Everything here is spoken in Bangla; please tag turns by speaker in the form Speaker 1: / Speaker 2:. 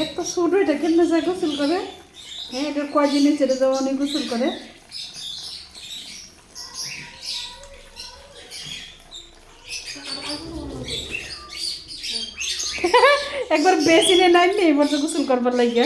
Speaker 1: এত ছোট এটা কেমনে যায় গোসল করে? হ্যাঁ এটা কয়দিনে ছেড়ে যাওয়া অনেক গোসল করে। একবার বেসিনে নাইনি এবার তো গোসল করবার লাগিয়া